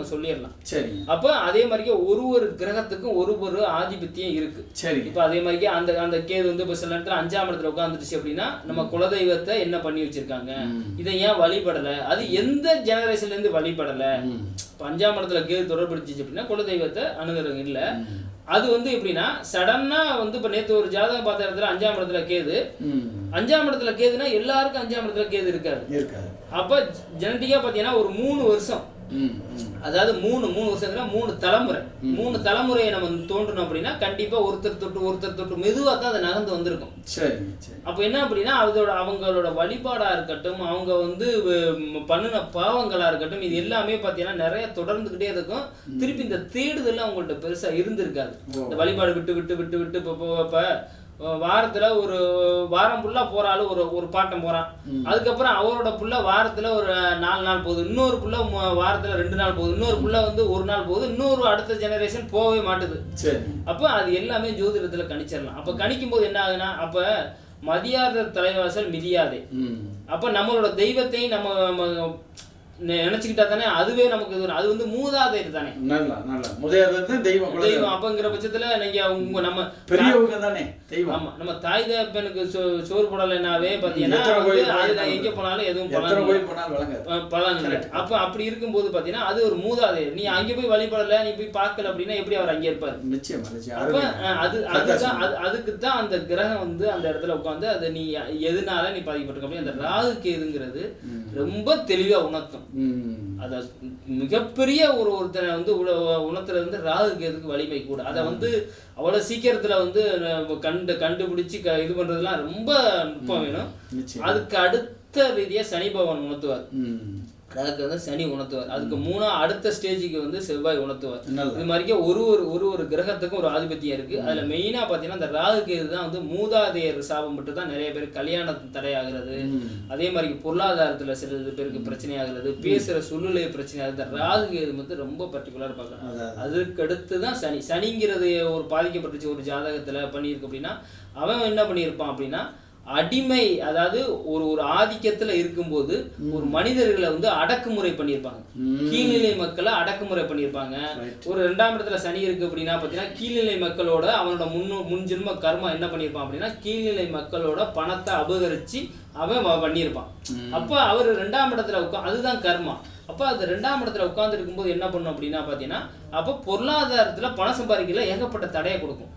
நம்ம சொல்லிடலாம். சரி. அப்போ அதே மாதிரியே ஒரு கிரகத்துக்கும் ஒரு ஆதிபத்தியம் இருக்கு. சரி. இப்போ அதே மாதிரியே அந்த கேது வந்து இப்போ சில நேரத்தில் 5ஆம் இடத்துல உட்காந்துருச்சு அப்படின்னா நம்ம குலதெய்வத்தை என்ன பண்ணி வச்சிருக்காங்க, இதை ஏன் வழிபடலை, அது எந்த ஜெனரேஷன்ல இருந்து வழிபடலை. இப்போ 5ஆம் இடத்துல கேது தொடர்படுத்திச்சு அப்படின்னா குலதெய்வத்தை அணுகிறது இல்லை. அது வந்து எப்படின்னா சடனா வந்து இப்போ நேற்று ஒரு ஜாதகம் பார்த்த இடத்துல 5ஆம் இடத்துல கேது, 5ஆம் இடத்துல கேதுன்னா எல்லாருக்கும் 5ஆம் இடத்துல கேது இருக்காது. அப்போ ஜெனட்டிக்கா பார்த்தீங்கன்னா ஒரு 3 வருஷம், அதாவது 3 வருஷங்கிற 3 தலைமுறையை நம்ம தோன்றணும் அப்படின்னா கண்டிப்பா ஒருத்தர் தொட்டு மெதுவா தான் அது நகர்ந்து வந்திருக்கும். சரி. அப்ப என்ன அப்படின்னா அவங்களோட வழிபாடா இருக்கட்டும், அவங்க வந்து பண்ணின பாவங்களா இருக்கட்டும், இது எல்லாமே பாத்தீங்கன்னா நிறைய தொடர்ந்துகிட்டே இருக்கும். திருப்பி இந்த தேடுதல் அவங்கள்ட்ட பெருசா இருந்திருக்காது. இந்த வழிபாடு விட்டு இப்ப வாரத்துல ஒரு வாரம் ஃபுல்லா போறாரு, ஒரு பாட்டம் போறான். அதுக்கப்புறம் அவரோட புள்ள வாரத்துல ஒரு 4 நாள் போகுது, இன்னொரு புள்ள வாரத்துல 2 நாள் போகுது, இன்னொரு புள்ள வந்து 1 நாள் போகுது, இன்னொரு அடுத்த ஜெனரேஷன் போகவே மாட்டுது. அப்ப அது எல்லாமே ஜோதிடத்துல கணிச்சிடலாம். அப்ப கணிக்கும் போது என்ன ஆகுதுன்னா, அப்ப மதியாத தலைவாசல் மிதியாதே. அப்ப நம்மளோட தெய்வத்தையும் நம்ம நினைச்சுக்கிட்டா தானே அதுவே நமக்கு அது வந்து மூதாதையர் தானே. தெய்வம் அப்பங்கிற பட்சத்துல நீங்க நம்ம பெரியவங்க தானே தெய்வம். ஆமா, நம்ம தாய் தகப்பனுக்கு சோறு போடலைன்னாவே பாத்தீங்கன்னா எங்க போனாலும் எதுவும் பலன் இல்லை. அப்ப அப்படி இருக்கும்போது பாத்தீங்கன்னா அது ஒரு மூதாதையர். நீ அங்க போய் வழிபடல, நீ போய் பார்க்கல அப்படின்னா எப்படி அவர் அங்கே இருப்பாரு? அப்ப அதுக்குத்தான் அந்த கிரகம் வந்து அந்த இடத்துல உட்காந்து அது நீ எதுனால நீ பாதிக்கப்பட்டிருக்க அப்படி அந்த ராகு கேதுங்கிறது ரொம்ப தெளிவா உணர்த்தும். அத மிகப்பெரிய ஒருத்தனை வந்து உணர்த்துல இருந்து ராகு கேதுக்கு வலிமை கூட. அதை வந்து அவ்வளவு சீக்கிரத்துல வந்து கண்டுபிடிச்சு இது பண்றதுலாம் ரொம்ப நுட்பம் வேணும். அதுக்கு அடுத்த ரீதியா சனி பகவான் உணர்த்துவார், ராகுக்கு வந்து சனி உணர்த்துவார். அதுக்கு அடுத்த ஸ்டேஜுக்கு வந்து செவ்வாய் உணர்த்துவார். இது மாதிரிக்கே ஒரு கிரகத்துக்கும் ஒரு ஆதிபத்தியம் இருக்கு. அதுல மெயினா பாத்தீங்கன்னா இந்த ராகு கேது தான் வந்து மூதாதையர் சாபம் மட்டும் தான் நிறைய பேர் கல்யாணம் தடையாகிறது. அதே மாதிரி பொருளாதாரத்துல சில பேருக்கு பிரச்சனை ஆகுறது, பேசுற சூழ்நிலை பிரச்சனை ஆகுது. இந்த ராகு கேது வந்து ரொம்ப பர்டிகுலர் பார்க்கலாம். அதுக்கு அடுத்துதான் சனிங்கிறது ஒரு பாதிக்கப்பட்டுச்சு ஒரு ஜாதகத்துல பண்ணியிருக்கு அப்படின்னா அவன் என்ன பண்ணியிருப்பான் அப்படின்னா அடிமை, அதாவது ஒரு ஆதிக்கத்துல இருக்கும்போது ஒரு மனிதர்களை வந்து அடக்குமுறை பண்ணியிருப்பாங்க, கீழ்நிலை மக்களை அடக்குமுறை பண்ணியிருப்பாங்க. ஒரு 2ஆம் இடத்துல சனி இருக்கு அப்படின்னா பாத்தீங்கன்னா கீழ்நிலை மக்களோட அவனோட முன்ஜென்ம கர்மா என்ன பண்ணியிருப்பான் அப்படின்னா கீழ்நிலை மக்களோட பணத்தை அபகரிச்சு அவன் பண்ணியிருப்பான். அப்ப அவர் 2ஆம் இடத்துல அதுதான் கர்மா. அப்ப அது 2ஆம் இடத்துல உட்கார்ந்து இருக்கும்போது என்ன பண்ணும் அப்படின்னா பாத்தீங்கன்னா அப்ப பொருளாதாரத்துல பணம் சம்பாதிக்கல ஏகப்பட்ட தடையை கொடுக்கும்.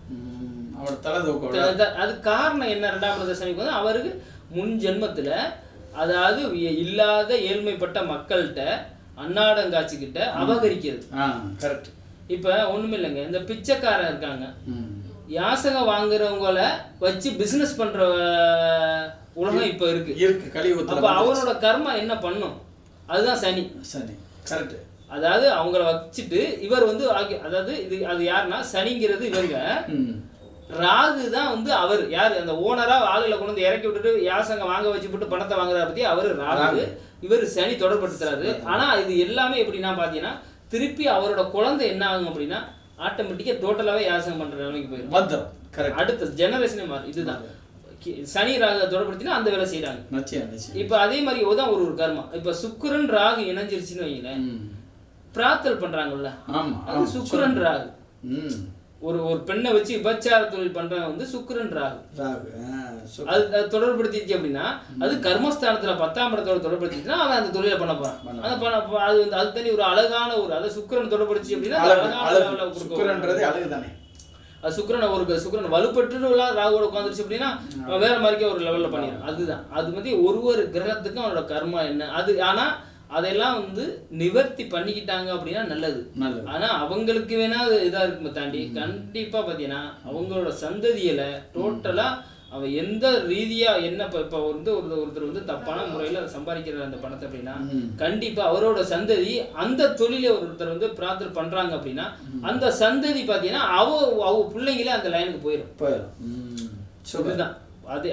அது காரணம் என்ன? 2ஆம் இடத்துல சனிக்கு வந்து அவருக்கு முன் ஜென்மத்துல அதாவது இல்லாத ஏழ்மைப்பட்ட மக்கள்கிட்ட அன்னாடங்காட்சிக்கிட்ட அபகரிக்கிறது. இப்ப ஒண்ணுமே இல்லைங்க, இந்த பிச்சைக்காரன் இருக்காங்க, யாசகம் வாங்குறவங்கள வச்சு பிசினஸ் பண்ற உலகம் இப்ப இருக்கு. அப்ப அவரோட கர்மா என்ன பண்ணும்? அதுதான் சனி. அதாவது அவங்கள வச்சுட்டு இவர் வந்து அதாவது அது யாருன்னா சனிங்கிறது இவங்க, ராகு தான் வந்து அவர் யாரு அந்த ஓனரா ஆளுகளை கொண்டு வந்து இறக்கி விட்டுட்டு யாசங்க வாங்க வச்சு போட்டு பணத்தை வாங்குறாரு பத்தி அவரு ராகு, இவர் சனி தொடர்படுத்துறாரு. ஆனா இது எல்லாமே எப்படின்னா பாத்தீங்கன்னா திருப்பி அவரோட குழந்தை என்ன ஆகும் அப்படின்னா ஆட்டோமேட்டிக்கா டோட்டலாவே யாசகம் பண்ற நிலைமைக்கு போயிடும். அடுத்த ஜெனரேஷனே மாறும். இதுதான் சனி ராகு தொடர்படுத்தினா அந்த வேலை செய்யறாங்க. இப்ப அதே மாதிரி தான் ஒரு கர்மா. இப்ப சுக்கிரன் ராகு இணைஞ்சிருச்சுன்னு வைங்களேன், பிரார்த்தல் பண்றாங்கல்ல, அது சுக்கிரன் ராகு. ஒரு பெண்ணை வச்சு விபச்சார தொழில் பண்றவங்க வந்து சுக்கிரன் ராகு. அது தொடர்படுத்திச்சு அப்படின்னா அது கர்மஸ்தானத்துல 10ஆம் இடத்தோட தொடர்படுத்திச்சுன்னா அவன் அந்த தொழிலை பண்ண போறான். அது வந்து அது தனி ஒரு அழகான அதை சுக்கிரன் தொடர்படுத்தி அப்படின்னா அது சுக்கிரன் வலுப்பட்டு ராகுவோட உட்காந்துருச்சு அப்படின்னா வேற மாதிரிக்கே ஒரு லெவல்ல பண்ணிடும். அதுதான் அது மாதிரி ஒரு கிரகத்துக்கும் அவனோட கர்மா என்ன அது. ஆனா அதெல்லாம் வந்து நிவர்த்தி பண்ணிக்கிட்டாங்க அப்படின்னா நல்லது. ஆனா அவங்களுக்கு வேணா இதா இருக்குமே தாண்டி கண்டிப்பா பாத்தீங்கன்னா அவங்களோட சந்ததியில டோட்டலா அவன் எந்த ரீதியா என்ன இப்ப வந்து ஒருத்தர் வந்து தப்பான முறையில சம்பாதிக்கிற அந்த பணத்தை அப்படின்னா கண்டிப்பா அவரோட சந்ததி அந்த தொழிலை ஒருத்தர் வந்து பிரார்த்தனை பண்றாங்க அப்படின்னா அந்த சந்ததி பாத்தீங்கன்னா அவ பிள்ளைங்களே அந்த லைனுக்கு போயிடும். அதுதான்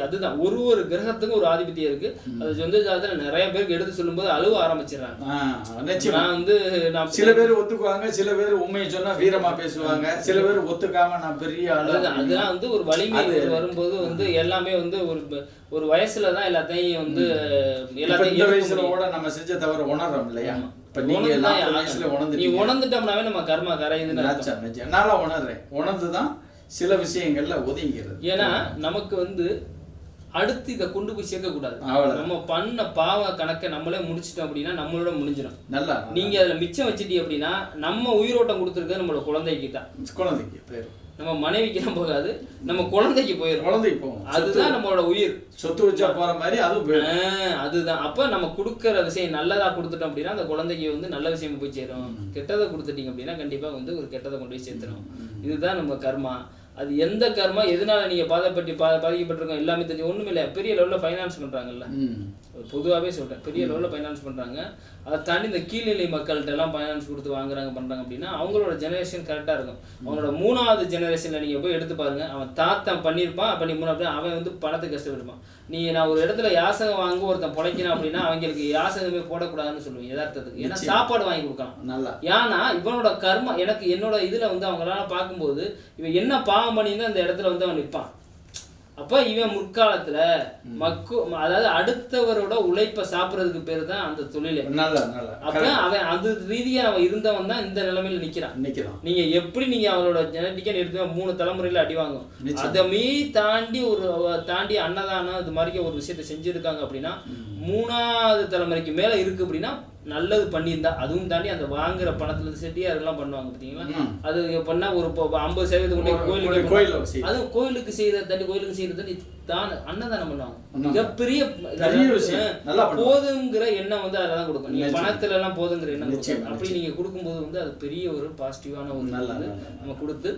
அதுதான் ஒரு கிரகத்துக்கும் ஒரு ஆதிபத்தியம் இருக்கு. அது சொந்த ஜாதகத்துல நிறைய பேருக்கு எடுத்து சொல்லும் போது அழுவ ஆரம்பிச்சிடறாங்க. நான் வந்து சில பேர் ஒத்துக்குவாங்க, சில பேர் உண்மையை சொன்னா வீரமா பேசுவாங்க, சில பேர் ஒத்துக்காம நான் பெரிய அதெல்லாம் வந்து ஒரு வலிமை வரும்போது வந்து எல்லாமே வந்து ஒரு வயசுலதான் எல்லாத்தையும் வந்து எல்லாத்தையும் வயசுல கூட நம்ம செஞ்ச தவிர உணர்றோம் இல்லையா. இப்ப நீங்க 40 வயசுல நீ உணர்ந்துட்டோம்னாவே நம்ம கர்மா கரையுதுன்னு என்னால உணர்றேன். உணர்ந்துதான் சில விஷயங்கள்ல ஒதுங்கிறது. ஏன்னா நமக்கு வந்து அடுத்து இதை கொண்டு போய் சேர்க்க கூடாது. நம்ம பண்ண பாவ கணக்கை நம்மளே முடிச்சிட்டோம் அப்படின்னா நம்மளோட முடிஞ்சிடும். நல்லா நீங்க அதுல மிச்சம் வச்சுட்டீங்க அப்படின்னா நம்ம உயிரோட்டம் கொடுத்துருக்கிறது நம்மளோட குழந்தைக்கு தான். குழந்தைக்கு பேர் நம்ம மனைவிக்கெல்லாம் போகாது, நம்ம குழந்தைக்கு போயிடும். குழந்தைக்கு போகும். அதுதான் நம்மளோட உயிர். சொத்து வச்சா போற மாதிரி அதுதான். அப்ப நம்ம கொடுக்கற விஷயம் நல்லதா கொடுத்துட்டோம் அப்படின்னா அந்த குழந்தைக்கு வந்து நல்ல விஷயம் போய் சேரும். கெட்டதை கொடுத்துட்டீங்க அப்படின்னா கண்டிப்பா வந்து ஒரு கெட்டதை கொண்டு போய் சேர்த்துரும். இதுதான் நம்ம கர்மா. அது எந்த கர்மா எதனால நீங்க பாதிக்கப்பட்டிருக்கோம் எல்லாமே தெரிஞ்சு ஒண்ணுமே இல்லை. பெரிய லெவலில் ஃபைனான்ஸ் பண்றாங்கல்ல, பொதுவாகவே சொல்றேன், பெரிய லெவலில் ஃபைனான்ஸ் பண்றாங்க. அதை தாண்டி இந்த கீழ்நிலை மக்கள்கிட்ட எல்லாம் ஃபைனான்ஸ் கொடுத்து வாங்குறாங்க பண்றாங்க அப்படின்னா அவங்களோட ஜெனரேஷன் கரெக்டா இருக்கும். அவனோட 3வது ஜெனரேஷன்ல நீங்க போய் எடுத்து பாருங்க, அவன் தாத்தன் பண்ணியிருப்பான், பண்ணி 3 அவன் வந்து பணத்துக்கு கஷ்டப்பட்டுப்பான். நான் ஒரு இடத்துல யாசகம் வாங்க ஒருத்தன் பொழைக்கணும் அப்படின்னா அவங்களுக்கு யாசகமே போடக்கூடாதுன்னு சொல்லுவேன் யதார்த்தத்துக்கு. ஏன்னா சாப்பாடு வாங்கி கொடுக்கலாம் நல்லா. ஏன்னா இவனோட கர்மா எனக்கு என்னோட இதுல வந்து அவங்களால பார்க்கும்போது இவன் என்ன பாவம் பண்ணியிருந்தா அந்த இடத்துல வந்து அவன் நிற்பான். அப்ப இவன் முற்காலத்துல அதாவது அடுத்தவரோட உழைப்ப சாப்பிடறதுக்கு பேரு தான் அந்த தொழிலே. அப்ப அவன் அது ரீதியா அவன் இருந்தவன் தான் இந்த நிலைமையில நிக்கிறான். நீங்க எப்படி நீங்க அவனோட ஜெனட்டிக்கா எடுத்து 3 தலைமுறையில அடி வாங்கும். அதமே தாண்டி அன்னதானம் இது மாதிரி ஒரு விஷயத்த செஞ்சிருக்காங்க அப்படின்னா 3வது தலைமுறைக்கு மேல இருக்கு அப்படின்னா நல்லது பண்ணியிருந்தா. அதுவும் தாண்டி அந்த வாங்குற பணத்துல செட்டியா அதெல்லாம் பண்ணுவாங்க பாத்தீங்களா. அது பண்ணா ஒரு 50% கொண்டு கோயிலுக்கு, அதுவும் கோயிலுக்கு செய்யறத தாண்டி கோயிலுக்கு செய்யறது தான் அன்னதானம் பண்ணுவாங்க. மிகப்பெரிய போதுங்கிற எண்ணம் வந்து அதெல்லாம் கொடுக்கும். நீங்க பணத்துல எல்லாம் போதுங்கிற எண்ணம் கொடுக்கும். அப்படி நீங்க கொடுக்கும்போது வந்து அது பெரிய ஒரு பாசிட்டிவான ஒரு நம்ம கொடுத்து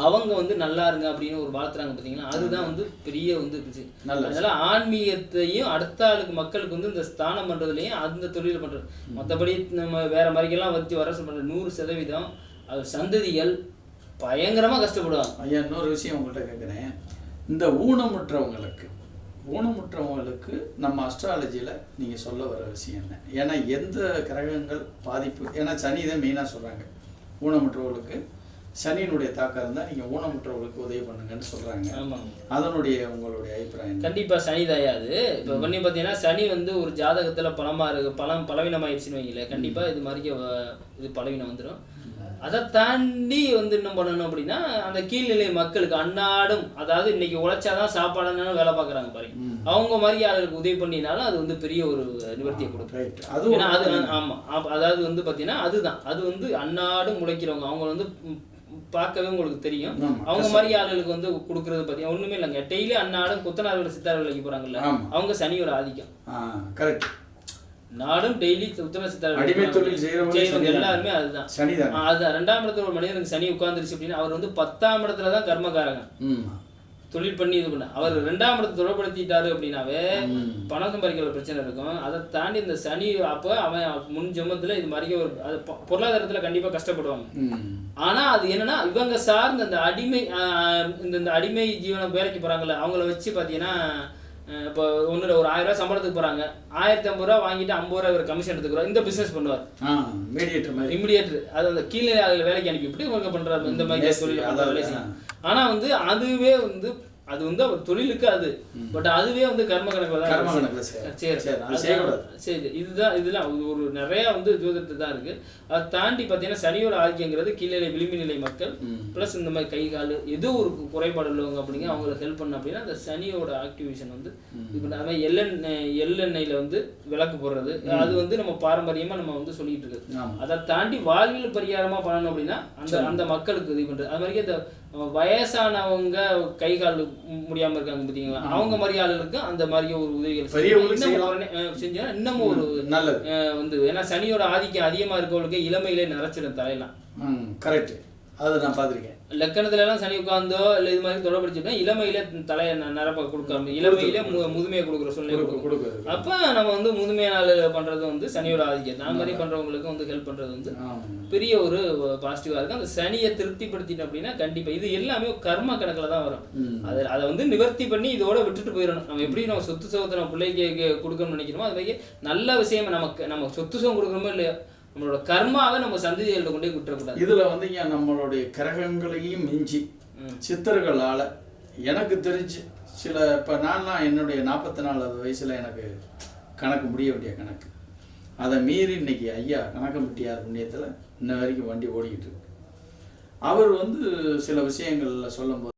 அவங்க வந்து நல்லா இருங்க அப்படின்னு ஒரு வாழ்த்துறாங்க பாத்தீங்களா. அதுதான் வந்து பெரிய வந்து அதனால ஆன்மீகத்தையும் அடுத்த ஆளுக்கு மக்களுக்கு வந்து இந்த ஸ்தானம் பண்றதுலயும் அந்த தொழில் பண்றது. மற்றபடி நம்ம வேற மாதிரிக்கெல்லாம் வச்சு வர சொல்ற 100% அது சந்ததிகள் பயங்கரமா கஷ்டப்படுவாங்க. ஐயா இன்னொரு விஷயம் உங்கள்கிட்ட கேட்குறேன். இந்த ஊனமுற்றவங்களுக்கு நம்ம அஸ்ட்ராலஜியில் நீங்கள் சொல்ல வர விஷயம் என்ன? ஏன்னா எந்த கிரகங்கள் பாதிப்பு, ஏன்னா சனி தான் மெயினாக சொல்கிறாங்க. ஊனமுற்றவர்களுக்கு சனியினுடைய தாக்கம் இருந்தால் நீங்கள் ஊனமுற்றவர்களுக்கு உதவி பண்ணுங்கன்னு சொல்கிறாங்க. அதனுடைய உங்களுடைய அபிப்பிராயம்? கண்டிப்பாக சனி தயாது. இப்போ பண்ணி பார்த்தீங்கன்னா சனி வந்து ஒரு ஜாதகத்தில் பலவீனமாயிடுச்சுன்னு வைங்கள, கண்டிப்பாக இது மாதிரி இது பலவீனம் வந்துடும். அதை தாண்டி வந்து என்ன பண்ணணும் அப்படின்னா அந்த கீழ்நிலை மக்களுக்கு அன்னாடும், அதாவது இன்னைக்கு உழைச்சாதான் சாப்பாடுன்னு வேலை பார்க்குறாங்க பாருங்க, அவங்க மாதிரி ஆளுகளுக்கு உதவி பண்ணினாலும் அது வந்து பெரிய ஒரு நிவர்த்தியை கொடுக்கும். ஏன்னா அது ஆமாம், அதாவது வந்து பார்த்தீங்கன்னா அதுதான் அது வந்து அன்னாடும் உழைக்கிறவங்க அவங்க வந்து பார்க்கவே உங்களுக்கு தெரியும். அவங்க மாதிரி ஆளுகளுக்கு வந்து கொடுக்கறது பார்த்தீங்கன்னா ஒண்ணுமே இல்லைங்க. டெய்லி அன்னாடும் கொத்தனார்கள் சித்தார் வேலைக்கு போறாங்கல்ல, அவங்க சனியோட ஆதிக்கம். கரெக்ட். நாடும் டெய்லி உத்தம சித்தார் அடிமை தொழில் செய்யறவங்க எல்லாருமே அதுதான். அதுதான் 2ஆம் இடத்துல ஒரு மனிதனுக்கு சனி உட்கார்ந்துருச்சு அப்படின்னா அவர் வந்து 10ஆம் இடத்துல தான் கர்மகாரகன். தொழில் பண்ணி இது பண்ண அவர் 2ஆம் இடத்தை தொடர்படுத்திட்டாரு அப்படின்னாவே பணம் சம்பாதிக்கிற பிரச்சனை இருக்கும். அதை தாண்டி இந்த சனி அப்போ அவன் முன் ஜென்மத்துல இது மாதிரி ஒரு பொருளாதாரத்துல கண்டிப்பா கஷ்டப்படுவாங்க. ஆனா அது என்னன்னா இவங்க சார்ந்த இந்த அடிமை இந்த அடிமை ஜீவன வேலைக்கு போறாங்கல்ல, அவங்கள வச்சு பாத்தீங்கன்னா இப்போ ஒரு 1000 ரூபாய் சம்பளத்துக்கு போறாங்க, 1050 ரூபா வாங்கிட்டு 50 ரூபா இவர் கமிஷன் எடுத்துக்கிறார். இந்த பிசினஸ் பண்ணுவார் இமிடியேட்டர். அது அந்த கீழே வேலைக்கு அனுப்பிவிட்டு இவங்க பண்றாரு இந்த மாதிரி தொழில் வேலை செய்யும். ஆனா வந்து அதுவே வந்து அது வந்து அவர் தொழிலுக்கு அது, பட் அதுவே வந்து கர்ம கணக்குல தான் சரி. இதுதான் இதெல்லாம் ஒரு நிறைய வந்து ஜோதிடத்தை தான் இருக்கு. அதை தாண்டி பார்த்தீங்கன்னா சனியோட ஆதிக்கங்கிறது கீழே விளிம்பு நிலை மக்கள் பிளஸ் இந்த மாதிரி கை கால் ஏதோ ஒரு குறைபாடு உள்ளவங்க அப்படிங்க அவங்களுக்கு ஹெல்ப் பண்ண அப்படின்னா அந்த சனியோட ஆக்டிவேஷன் வந்து இது பண்ண. அது மாதிரி எள்ளெண்ணெயில வந்து விளக்கு போடுறது, அது வந்து நம்ம பாரம்பரியமா நம்ம வந்து சொல்லிட்டு இருக்கு. அதை தாண்டி வாழ்வியல் பரிகாரமா பண்ணணும் அப்படின்னா அந்த மக்களுக்கு இது பண்றது. அது மாதிரி இந்த வயசானவங்க கை கால் முடியாம இருக்காங்க பாத்தீங்களா, அவங்க மாதிரி ஆளுகளுக்கு அந்த மாதிரி ஒரு உதவிகள் செஞ்சா இன்னமும் ஒரு வந்து, ஏன்னா சனியோட ஆதிக்கம் அதிகமா இருக்கவங்களுக்கு இளமையிலே நிறைச்சிடும் தலையெல்லாம். கரெக்ட். அதை நான் பார்த்துருக்கேன். லக்கணத்துல எல்லாம் சனி உட்கார்ந்தோ இல்லை இது மாதிரி தொடர்படுத்திட்டா இளமையில தலையை நிரப்ப கொடுக்காம இளமையில முதுமையை கொடுக்குற சூழ்நிலை கொடுக்கும். அப்ப நம்ம வந்து முதுமையான பண்றது வந்து சனியோட ஆதிக்கம் அந்த மாதிரி பண்றவங்களுக்கு வந்து ஹெல்ப் பண்றது வந்து பெரிய ஒரு பாசிட்டிவா இருக்கு. அந்த சனியை திருப்திப்படுத்திட்டோம் அப்படின்னா கண்டிப்பா இது எல்லாமே கர்ம கணக்குல தான் வரும். அதை வந்து நிவர்த்தி பண்ணி இதோட விட்டுட்டு போயிடணும். நம்ம எப்படி நம்ம சொத்து சுகத்தை நம்ம பிள்ளைக்கு கொடுக்கணும்னு நினைக்கிறோமோ அது மாதிரி நல்ல விஷயம் நம்ம சொத்து சுகம் கொடுக்கணுமோ இல்லையோ நம்மளோட கர்மாவை நம்ம சந்ததிகள்கிட்ட கொண்டே விட்டுறக்கூடாது. இதுல வந்து நம்மளுடைய கிரகங்களையும் மிஞ்சி சித்தர்களால எனக்கு தெரிஞ்சு சில இப்போ நான்லாம் என்னுடைய 44வது வயசுல எனக்கு கணக்கு முடிய வேண்டிய கணக்கு அதை மீறி இன்னைக்கு ஐயா கணக்கம்பட்டியார் புண்ணியத்தில் இன்ன வரைக்கும் வண்டி ஓடிக்கிட்டு இருக்கு. அவர் வந்து சில விஷயங்களில் சொல்லும்போது